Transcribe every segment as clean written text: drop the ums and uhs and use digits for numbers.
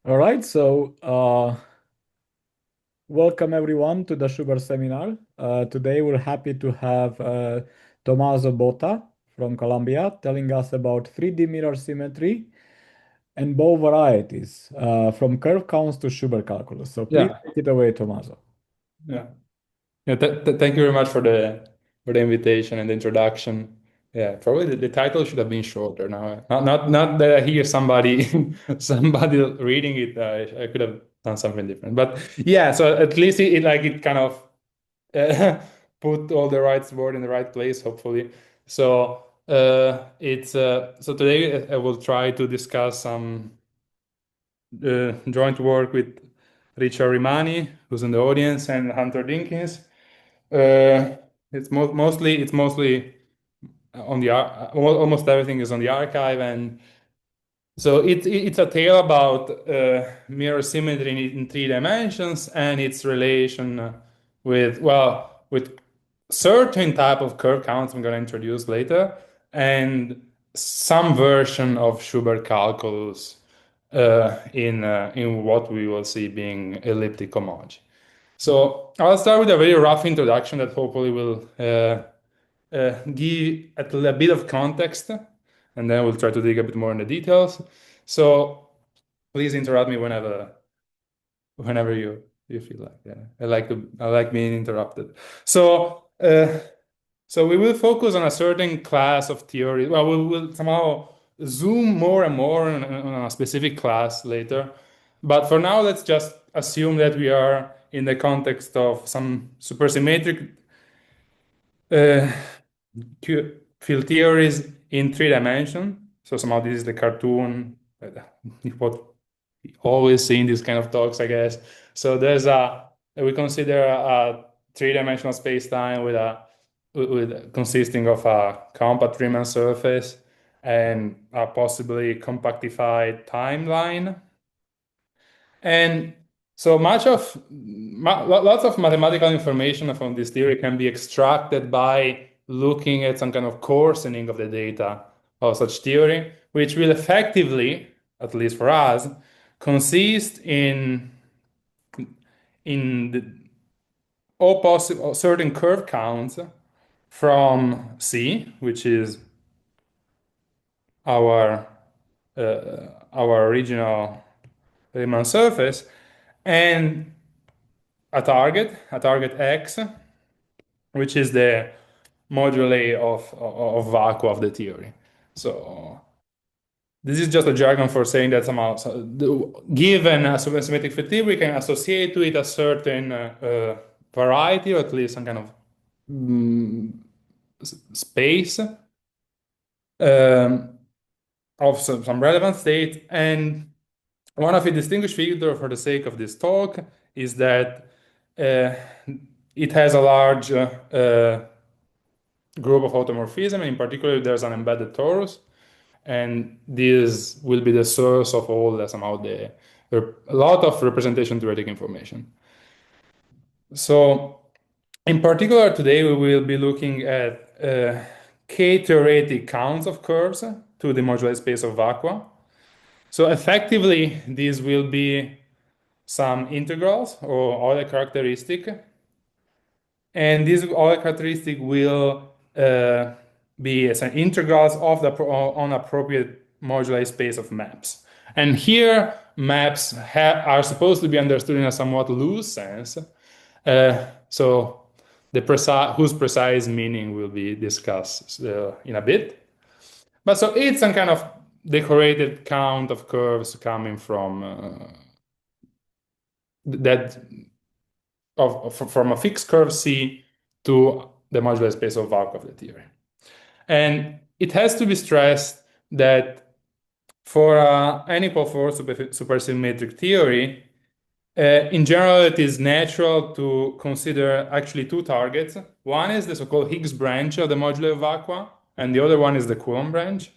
All right, so welcome everyone to the Schubert seminar. Today we're happy to have Tommaso Botta from Colombia telling us about 3D mirror symmetry and bow varieties from curve counts to Schubert calculus. So please Yeah, take it away, Tommaso. yeah, yeah. Thank you very much for the invitation and the introduction. Yeah, probably the title should have been shorter. Now, not that I hear somebody somebody reading it. I could have done something different. But yeah, so at least it kind of put all the right word in the right place. Hopefully, so it's so today I will try to discuss some joint work with Richard Rimani, who's in the audience, and Hunter Dinkins. It's mostly on the almost everything is on the archive, and so it's a tale about mirror symmetry in 3 dimensions and its relation with certain type of curve counts I'm going to introduce later, and some version of Schubert calculus in what we will see being elliptic cohomology. So I'll start with a very rough introduction that hopefully will give a bit of context, and then we'll try to dig a bit more in the details. So please interrupt me whenever you feel like. Yeah, I like being interrupted. So so we will focus on a certain class of theory. Well, we will somehow zoom more and more on a specific class later. But for now, let's just assume that we are in the context of some supersymmetric uh, field theories in 3 dimensions. So somehow this is the cartoon, what we always see in these kind of talks, I guess. So we consider a 3 dimensional space-time with consisting of a compact Riemann surface and a possibly compactified timeline. And so lots of mathematical information from this theory can be extracted by looking at some kind of coarsening of the data of such theory, which will effectively, at least for us, consist in all possible certain curve counts from C, which is our our original Riemann surface, and a target X, which is the moduli of vacuum of the theory. So this is just a jargon for saying that somehow, given a supersymmetric field theory, we can associate to it a certain variety, or at least some kind of mm, space of some relevant state. And one of the distinguished features for the sake of this talk is that uh, it has a large group of automorphism. In particular, there's an embedded torus, and this will be the source of all somehow a lot of representation theoretic information. So, in particular, today we will be looking at k-theoretic counts of curves to the moduli space of vacua. So, effectively, these will be some integrals or other characteristic, and these other characteristic will be as an integrals of the on appropriate moduli space of maps. And here, maps are supposed to be understood in a somewhat loose sense. So the whose precise meaning will be discussed in a bit. But so it's some kind of decorated count of curves coming from that from a fixed curve C to the modular space of Markov of the theory. And it has to be stressed that for n equal 4 supersymmetric theory, in general, it is natural to consider actually two targets. One is the so-called Higgs branch of the moduli of vacua, and the other one is the Coulomb branch.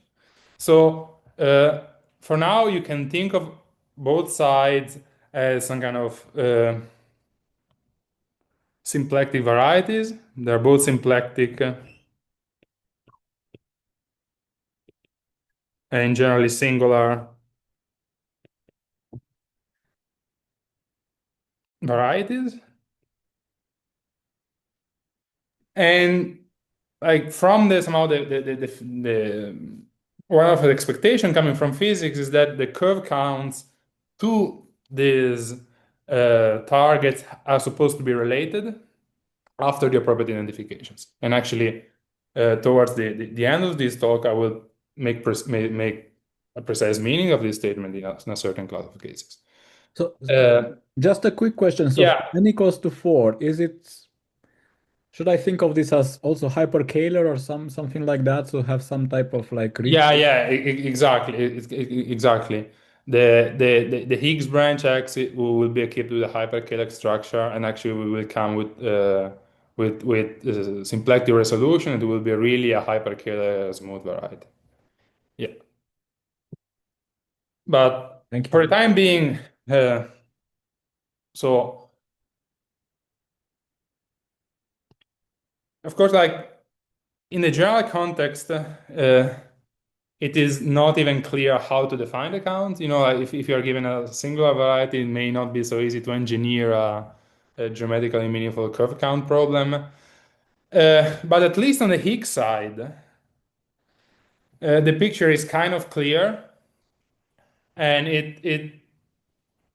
So for now, you can think of both sides as some kind of symplectic varieties. They're both symplectic and generally singular varieties. And like from the somehow the one of the expectation coming from physics is that the curve counts to these targets are supposed to be related after the appropriate identifications. And actually, towards the end of this talk, I will make a precise meaning of this statement in a certain class of cases. So Uh, just a quick question. So for yeah, n equals to 4, should I think of this as also hyperkähler or something like that? So have some type of like exactly, exactly. The Higgs branch X will be equipped with a hyperkähler structure, and actually we will come with symplectic resolution. It will be really a hyperkähler smooth variety. Yeah, but Thank for you. the time being, so of course, like in the general context, it is not even clear how to define the count. Like if you're given a singular variety, it may not be so easy to engineer a geometrically meaningful curve count problem. But at least on the Higgs side, the picture is kind of clear, and it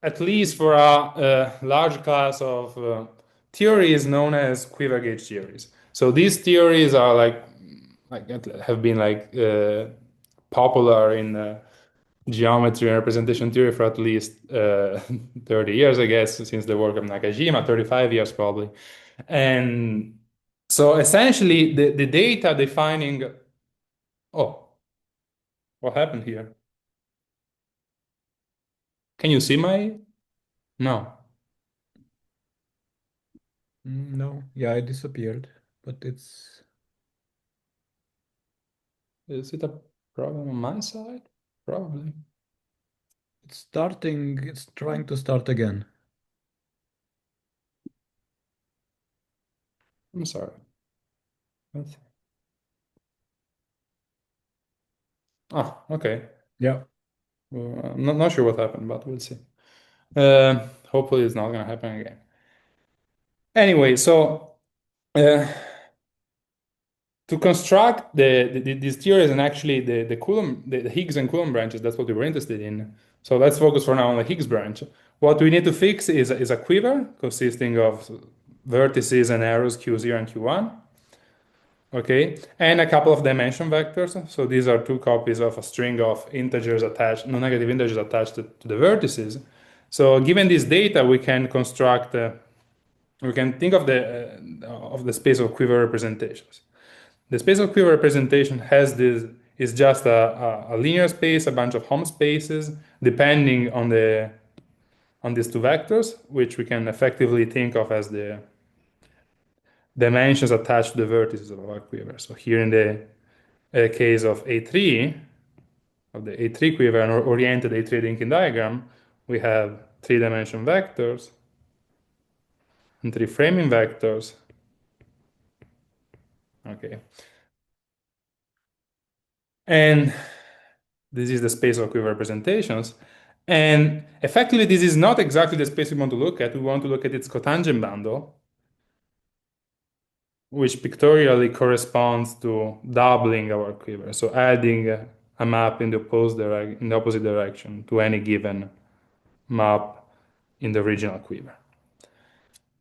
at least for a large class of theories known as quiver gauge theories. So these theories are like have been like popular in geometry and representation theory for at least 30 years, I guess, since the work of Nakajima, 35 years probably. And so essentially the data defining, oh, what happened here? Can you see my, no. No, yeah, it disappeared, but Is it a problem on my side? Probably. it's trying to start again. I'm sorry. Let's- Ah, okay. Yeah. I'm not sure what happened, but we'll see. Hopefully it's not going to happen again. Anyway, so uh, to construct these theories and actually the Coulomb, the Higgs and Coulomb branches, that's what we were interested in. So let's focus for now on the Higgs branch. What we need to fix is a quiver consisting of vertices and arrows Q0 and Q1. Okay, and a couple of dimension vectors. So these are two copies of a string of integers attached, non-negative integers attached to the vertices. So given this data, we can construct, we can think of the space of quiver representations. The space of quiver representation has this is just a linear space, a bunch of home spaces, depending on these two vectors, which we can effectively think of as the dimensions attached to the vertices of our quiver. So here in the case of A3, of the A3 quiver, an oriented A3 Dinkin diagram, we have three-dimension vectors and three framing vectors. Okay. And this is the space of quiver representations. And effectively, this is not exactly the space we want to look at. We want to look at its cotangent bundle, which pictorially corresponds to doubling our quiver. So adding a map in the opposite direction to any given map in the original quiver.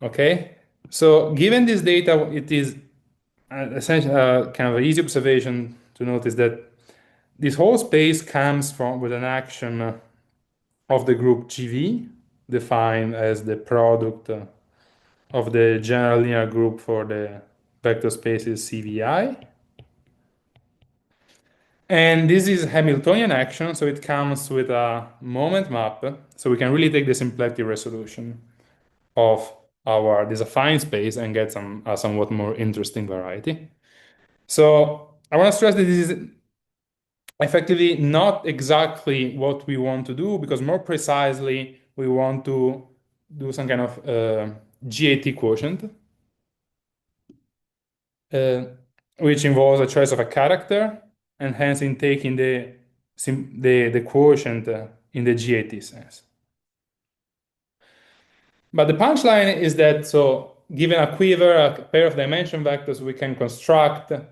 Okay, so given this data, it is essentially kind of an easy observation to notice that this whole space comes from with an action of the group GV, defined as the product of the general linear group for the vector spaces CVI. And this is Hamiltonian action, so it comes with a moment map, so we can really take the symplectic resolution of our this affine space and get some somewhat more interesting variety. So I want to stress that this is effectively not exactly what we want to do, because more precisely we want to do some kind of GAT quotient, uh, which involves a choice of a character, and hence in taking the quotient in the GAT sense. But the punchline is that, so given a quiver, a pair of dimension vectors, we can construct a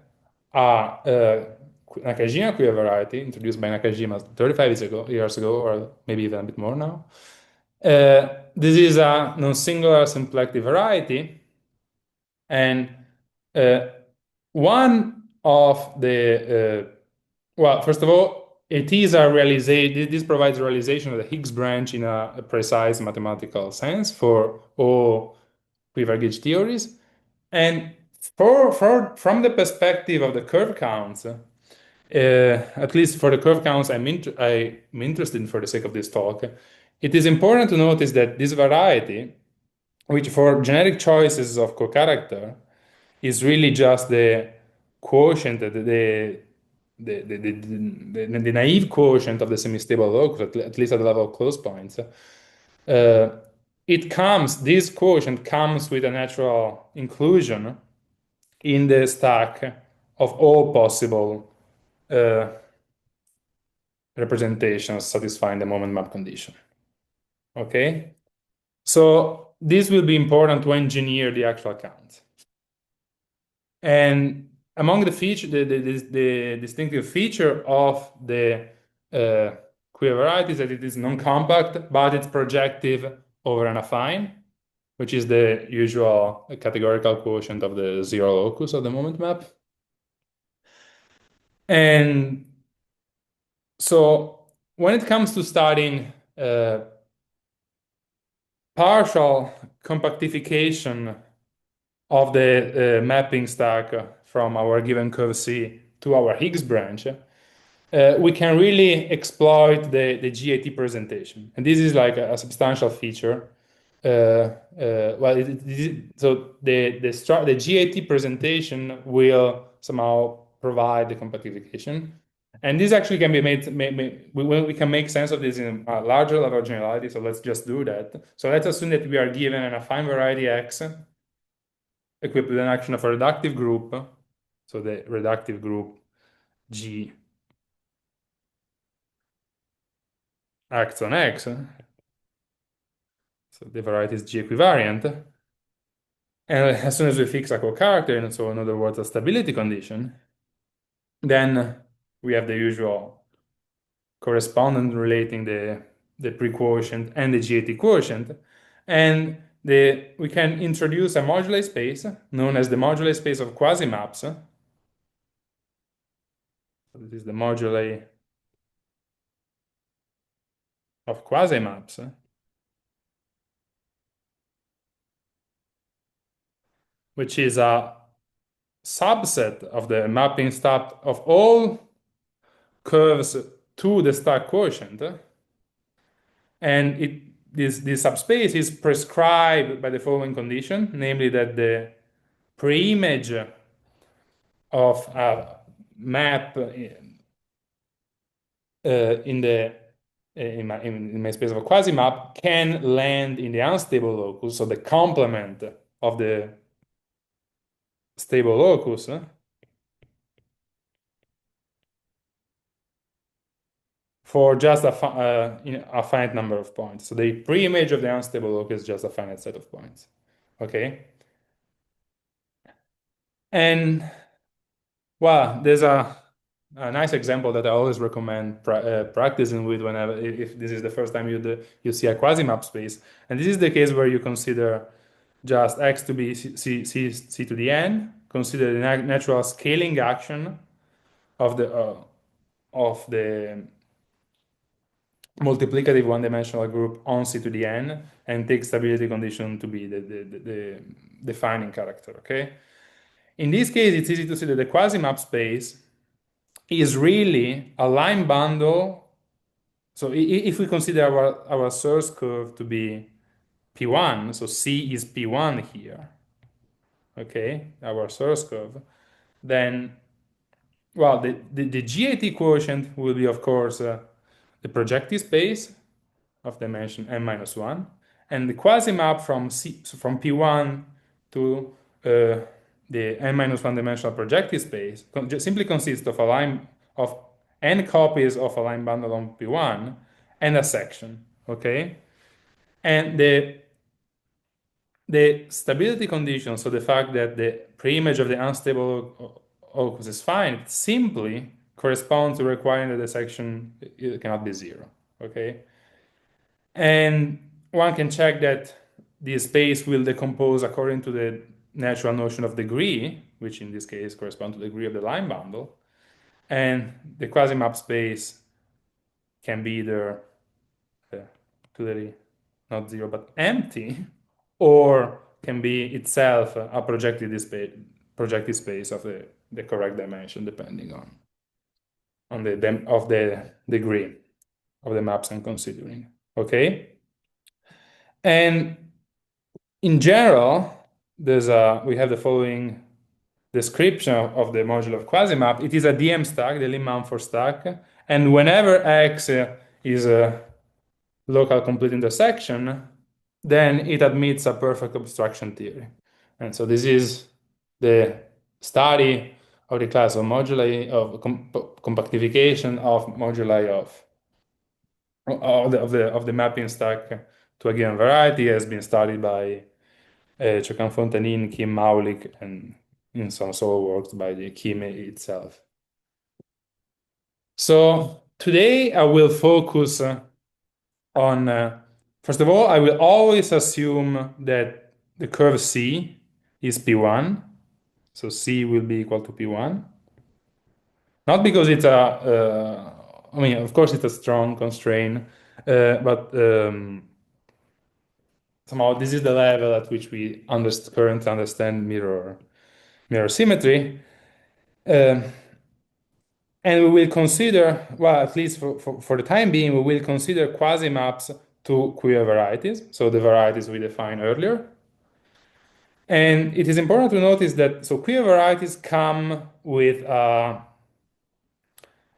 Nakajima quiver variety introduced by Nakajima 35 years ago, or maybe even a bit more now. This is a non-singular symplectic variety, and uh, one of the well, first of all, it is a realization. This provides realization of the Higgs branch in a precise mathematical sense for all quiver gauge theories. And from the perspective of the curve counts, at least for the curve counts I'm interested in for the sake of this talk, it is important to notice that this variety, which for generic choices of co-character is really just the quotient, the naive quotient of the semi-stable locus, at least at the level of close points. This quotient comes with a natural inclusion in the stack of all possible representations satisfying the moment map condition. Okay? So this will be important to engineer the actual count. And among the feature, the distinctive feature of the queer variety is that it is non-compact, but it's projective over an affine, which is the usual categorical quotient of the zero locus of the moment map. And so when it comes to studying partial compactification of the mapping stack from our given curve C to our Higgs branch, we can really exploit the GAT presentation. And this is like a substantial feature. So the GAT presentation will somehow provide the compactification. And this actually can be we can make sense of this in a larger level of generality. So let's just do that. So let's assume that we are given an affine variety X equipped with an action of a reductive group. So the reductive group G acts on X. So the variety is G equivariant. And as soon as we fix a co-character, and so in other words, a stability condition, then we have the usual correspondence relating the pre-quotient and the GAT quotient. And we can introduce a moduli space known as the moduli space of quasimaps. So this is the moduli of quasimaps, which is a subset of the mapping stack of all curves to the stack quotient. And this subspace is prescribed by the following condition, namely that the preimage of a map in my space of a quasimap can land in the unstable locus, so the complement of the stable locus for just a finite number of points. So the preimage of the unstable locus is just a finite set of points. Okay. And well, there's a nice example that I always recommend practicing with whenever, if this is the first time you see a quasimap space. And this is the case where you consider just x to be c to the n, consider the natural scaling action of the multiplicative one-dimensional group on c to the n, and take stability condition to be the defining character, okay? In this case, it's easy to see that the quasimap space is really a line bundle. So if we consider our source curve to be P1, so C is P1 here, okay, our source curve, then, well, the GAT quotient will be, of course, the projective space of dimension n minus 1, and the quasimap from P1 to the n minus 1 dimensional projective space simply consists of a line of n copies of a line bundle on P1 and a section, okay? And the stability condition, so the fact that the preimage of the unstable Okounkov is fine, it simply corresponds to requiring that the section it cannot be zero. Okay, and one can check that the space will decompose according to the natural notion of degree, which in this case corresponds to the degree of the line bundle, and the quasimap space can be either clearly not zero but empty, or can be itself a projective space of the correct dimension, depending on the degree of the maps I'm considering. Okay, and in general, we have the following description of the module of quasimap. It is a DM stack, the Lim-Mumford stack, and whenever X is a local complete intersection, then it admits a perfect obstruction theory. And so this is the study of the class of moduli of compactification of moduli of the mapping stack to a given variety has been studied by Chokan-Fontanin, Kim Maulik, and in some solo works by the Kim itself. So today I will focus on, first of all, I will always assume that the curve C is P1. So C will be equal to P1. Not because it's I mean, of course it's a strong constraint, but somehow this is the level at which we currently understand mirror symmetry. And we will consider, well, at least for the time being, we will consider quasi-maps to queer varieties, so the varieties we defined earlier. And it is important to notice that, so queer varieties come with a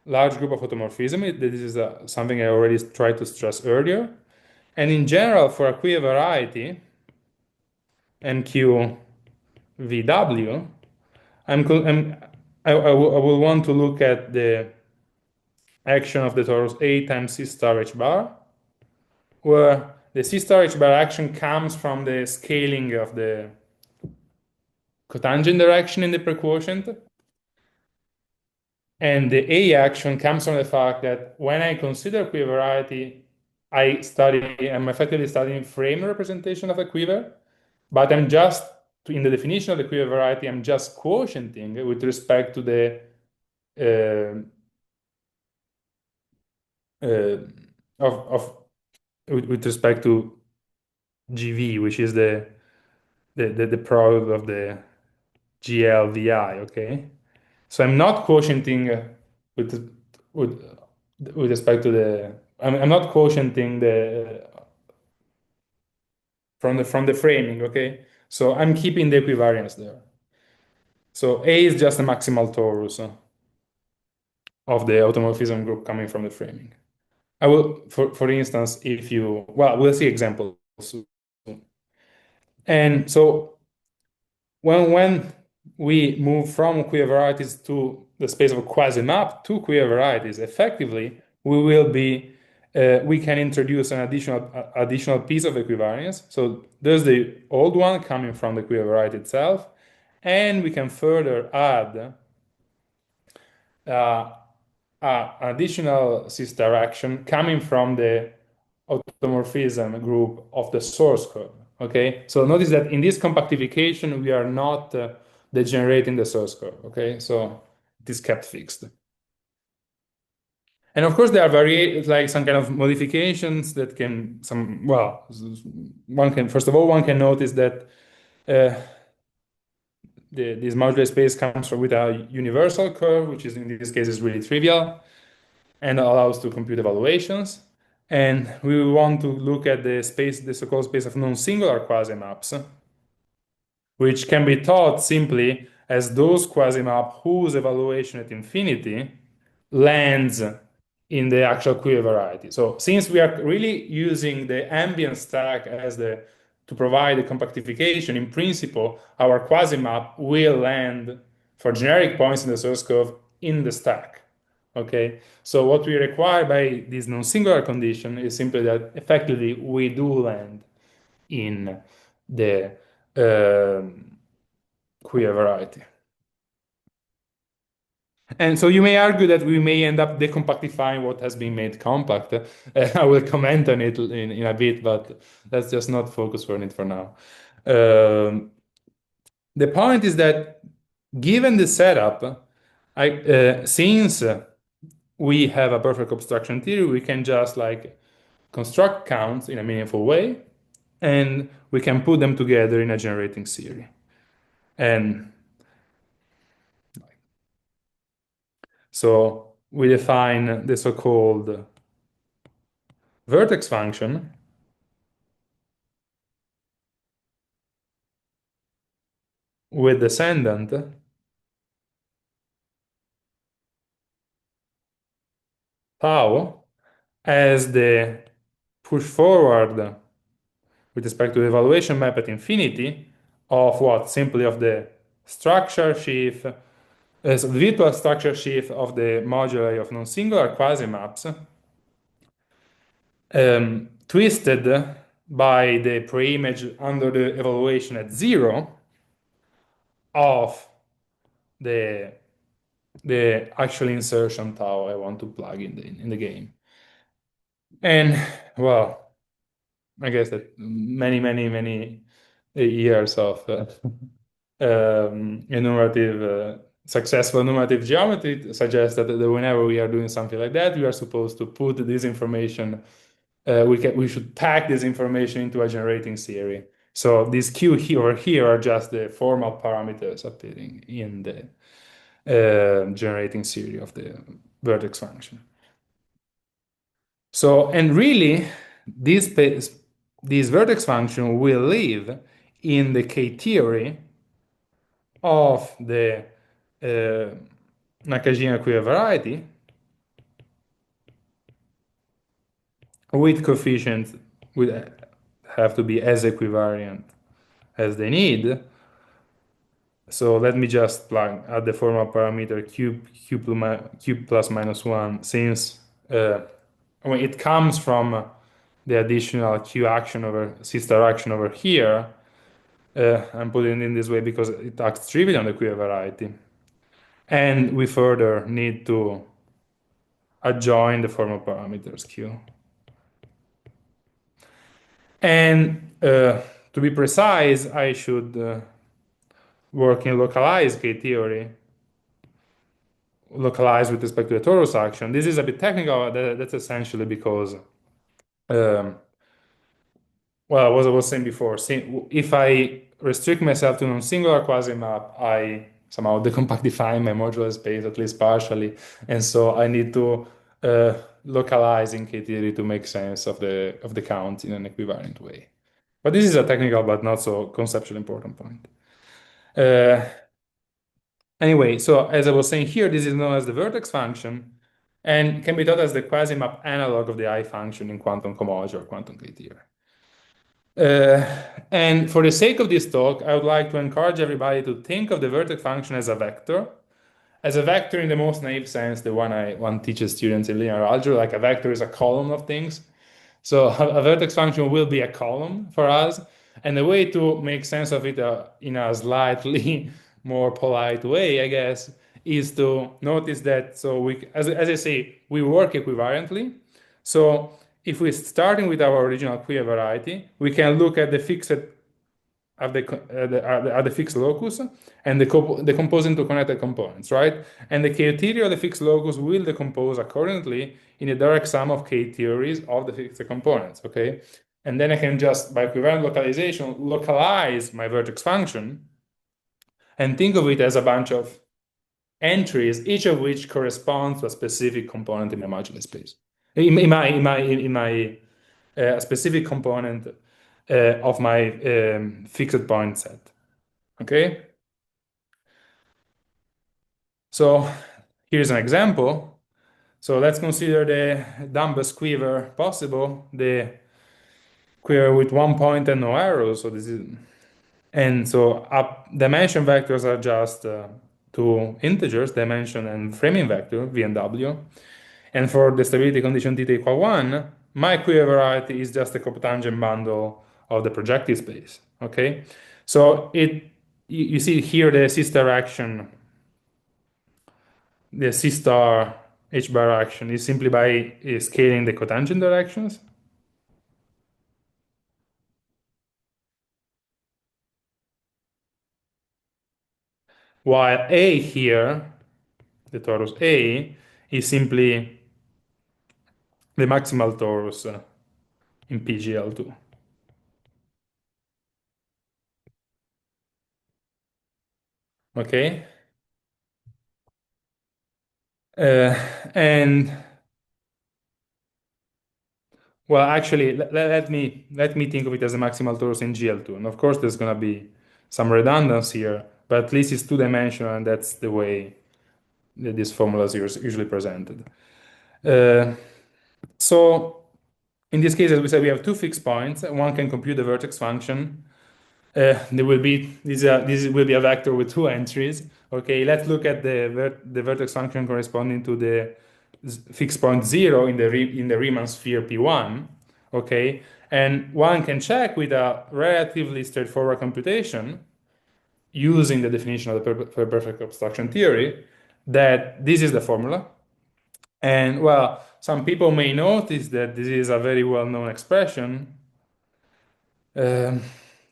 large group of automorphism. This is something I already tried to stress earlier. And in general, for a queer variety, MQVW, I will want to look at the action of the torus A times C star H bar, where the C star H bar action comes from the scaling of the cotangent direction in the prequotient. And the A action comes from the fact that when I consider queer variety, I'm effectively studying frame representation of a quiver, but I'm just, in the definition of the queer variety, I'm just quotienting with respect to the with respect to GV, which is the product of the GLVI, okay? So I'm not quotienting with respect to the, I'm not quotienting the from the framing, okay? So I'm keeping the equivariance there. So A is just a maximal torus of the automorphism group coming from the framing. I will, for instance, we'll see examples soon. And so when we move from queer varieties to the space of a quasimap to queer varieties, effectively, we can introduce an additional piece of equivariance. So there's the old one coming from the queer variety itself, and we can further add an additional cis-star action coming from the automorphism group of the source curve. Okay, so notice that in this compactification, we are not degenerating the source curve. Okay, so it is kept fixed. And of course, there are like some kind of modifications that first of all, one can notice that this modular space comes with a universal curve, which is in this case is really trivial and allows to compute evaluations. And we want to look at the so-called space of non-singular quasimaps, which can be thought simply as those quasimap whose evaluation at infinity lands in the actual queer variety. So since we are really using the ambient stack to provide the compactification, in principle, our quasimap will land for generic points in the source curve in the stack. Okay, so what we require by this non-singular condition is simply that effectively we do land in the queer variety. And so you may argue that we may end up decompactifying what has been made compact. I will comment on it in a bit, but let's just not focus on it for now. The point is that given the setup, since we have a perfect abstraction theory, we can just like construct counts in a meaningful way, and we can put them together in a generating series. And so we define the so-called vertex function with descendant tau as the push forward with respect to the evaluation map at infinity of what? Simply of the structure sheaf, so the virtual structure sheaf of the moduli of non-singular quasimaps, twisted by the preimage under the evaluation at 0 of the actual insertion tau I want to plug in the game. And well, I guess that many years of successful enumerative geometry suggests that whenever we are doing something like that, we are supposed to put this information. We should pack this information into a generating series. So these q over here are just the formal parameters appearing in the generating series of the vertex function. So, and really, this vertex function will live in the K-theory of the Nakajima queer variety with coefficients would have to be as equivariant as they need. So let me just plug at the formal parameter q plus minus 1, since it comes from the additional q action over c star action over here. I'm putting it in this way because it acts trivially on the queer variety. And we further need to adjoin the formal parameters q. And to be precise, I should work in localized K-theory, localized with respect to the torus action. This is a bit technical. That's essentially because, well, as I was saying before, if I restrict myself to non-singular quasimap, I somehow decompactify my modular space, at least partially. And so I need to localize in K-theory to make sense of the count in an equivalent way. But this is a technical but not so conceptually important point. Anyway, so as I was saying here, this is known as the vertex function and can be thought as the quasimap analog of the I function in quantum cohomology or quantum K-theory. And for the sake of this talk, I would like to encourage everybody to think of the vertex function as a vector in the most naive sense, the one teaches students in linear algebra, like a vector is a column of things. So a vertex function will be a column for us. And the way to make sense of it in a slightly more polite way, I guess, is to notice that, so as I say, we work equivariantly. So if we're starting with our original queer variety, we can look at the fixed at the fixed locus and decompose into connected components, right? And the K-theory of the fixed locus will decompose accordingly in a direct sum of K-theories of the fixed components, okay? And then I can just, by equivalent localization, localize my vertex function and think of it as a bunch of entries, each of which corresponds to a specific component in my modular space. In my specific component of my fixed point set. Okay? So here's an example. So let's consider the dumbest quiver possible, the quiver with 1 point and no arrows. So this is, and so dimension vectors are just two integers, dimension and framing vector, v and w. And for the stability condition θ equal 1, my queer variety is just a cotangent bundle of the projective space. Okay, So you see here the C-star action, the C star H bar action is simply by scaling the cotangent directions. While A here, the torus A, is simply the maximal torus in PGL2. Okay? Uh, and well, actually, let me think of it as a maximal torus in GL2. And of course, there's going to be some redundancy here, but at least it's two-dimensional, and that's the way that this formula is usually presented. So in this case, as we said, we have two fixed points. One can compute the vertex function. There will be this will be a vector with two entries. Okay, let's look at the vertex function corresponding to the fixed point 0 in the Riemann sphere P1. Okay, and one can check with a relatively straightforward computation using the definition of the perfect abstraction theory that this is the formula. And well, some people may notice that this is a very well-known expression. Um,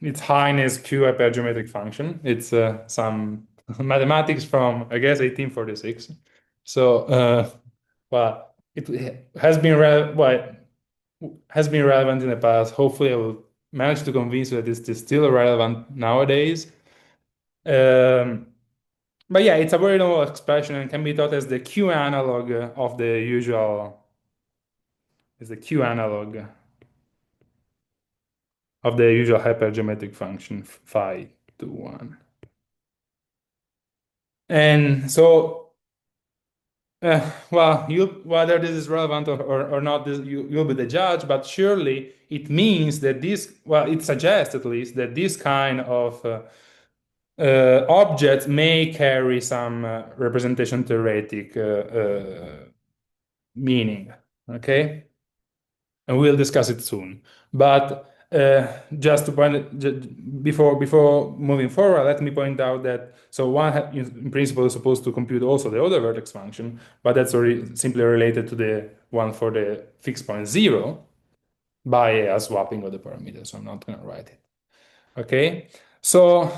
it's Heine's Q hypergeometric function. It's some mathematics from, I guess, 1846. So, well, it has been has been relevant in the past. Hopefully, I will manage to convince you that it is still relevant nowadays. But yeah, it's a very normal expression and can be thought as the Q analog of the usual, is the Q analog of the usual hypergeometric function phi to 1. And so, well, whether this is relevant or not, you'll be the judge, but surely it means that this, well, it suggests at least that this kind of objects may carry some representation theoretic meaning, okay? And we'll discuss it soon. But just to before moving forward, let me point out that so one in principle is supposed to compute also the other vertex function, but that's simply related to the one for the fixed point 0 by a swapping of the parameters. So I'm not going to write it. Okay. So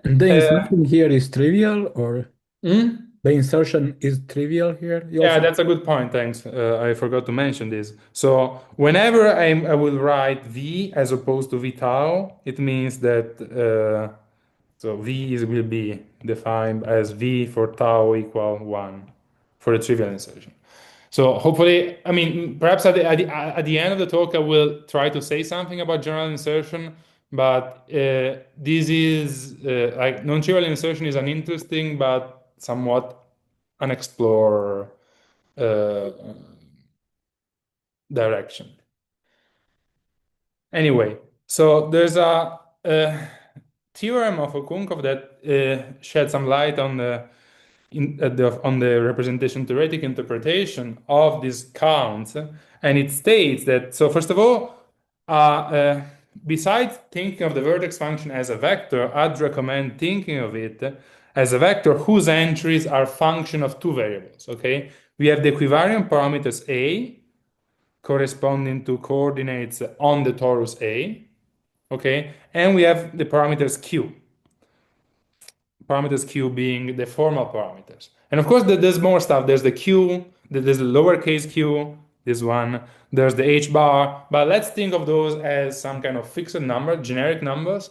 The uh, insertion here is trivial, or hmm? the insertion is trivial here? You Yeah, also that's a good point. Thanks. I forgot to mention this. So whenever I will write v as opposed to v tau, it means that so will be defined as v for tau equal 1 for the trivial insertion. So hopefully, I mean, perhaps at the end of the talk, I will try to say something about general insertion, but this is like non-trivial insertion is an interesting but somewhat unexplored uh, direction. Anyway, so there's a theorem of Okounkov that shed some light on on the representation theoretic interpretation of these counts, and it states that so first of all, besides thinking of the vertex function as a vector, I'd recommend thinking of it as a vector whose entries are function of two variables. Okay, we have the equivariant parameters A corresponding to coordinates on the torus A, okay? And we have the parameters Q being the formal parameters. And of course, there's more stuff. There's the Q, there's the lowercase q, this one, there's the H bar, but let's think of those as some kind of fixed number, generic numbers,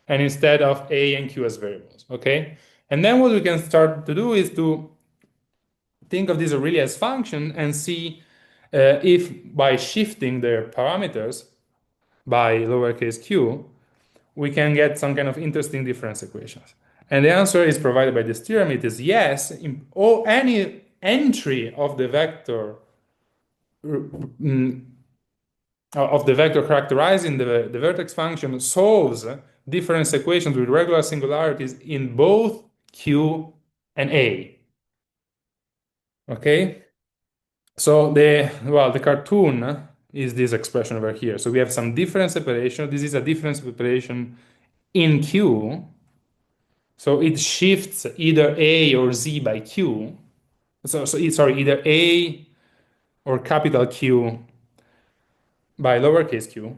and instead of A and Q as variables, okay? And then what we can start to do is to think of these really as function and see if by shifting their parameters by lowercase q, we can get some kind of interesting difference equations. And the answer is provided by this theorem. It is yes, any entry of the vector characterizing the vertex function solves difference equations with regular singularities in both Q and A. Okay? So the cartoon is this expression over here. So we have some difference separation. This is a difference separation in Q, so it shifts either A or Z by Q. Sorry, either A or capital Q by lowercase q,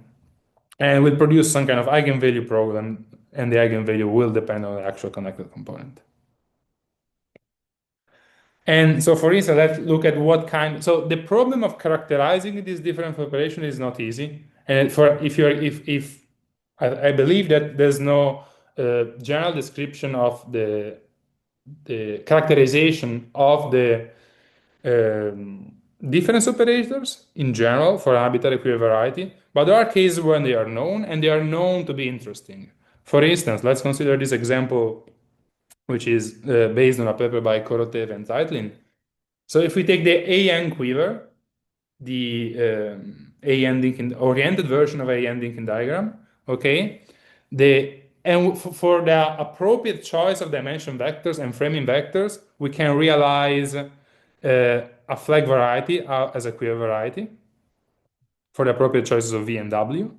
and will produce some kind of eigenvalue problem, and the eigenvalue will depend on the actual connected component. And so, for instance, let's look at what kind. So the problem of characterizing this difference operation is not easy. And for if I believe that there's no general description of the characterization of the difference operators in general for an arbitrary equivariety, but there are cases when they are known and they are known to be interesting. For instance, let's consider this example, which is based on a paper by Korotev and Zeitlin. So if we take the AN quiver, the AN Dinkin oriented version of AN Dinkin diagram, okay, for the appropriate choice of dimension vectors and framing vectors, we can realize a flag variety as a quiver variety for the appropriate choices of V and W,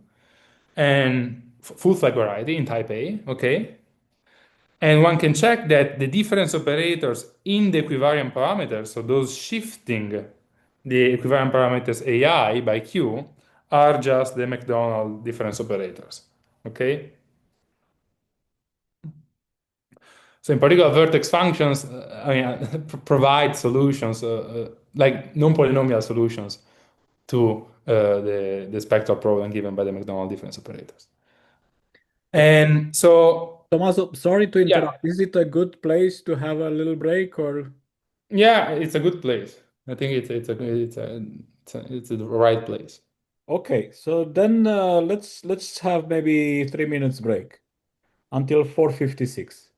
and full flag variety in type A, okay? And one can check that the difference operators in the equivariant parameters, so those shifting the equivariant parameters AI by Q, are just the McDonald difference operators, okay? So in particular, vertex functions provide solutions, like non-polynomial solutions to the spectral problem given by the McDonald difference operators. And so, Tommaso, sorry to yeah, interrupt. Is it a good place to have a little break or? yeah, it's a good place. I think it's the right place. Okay, so then let's have maybe 3 minutes break until 4:56.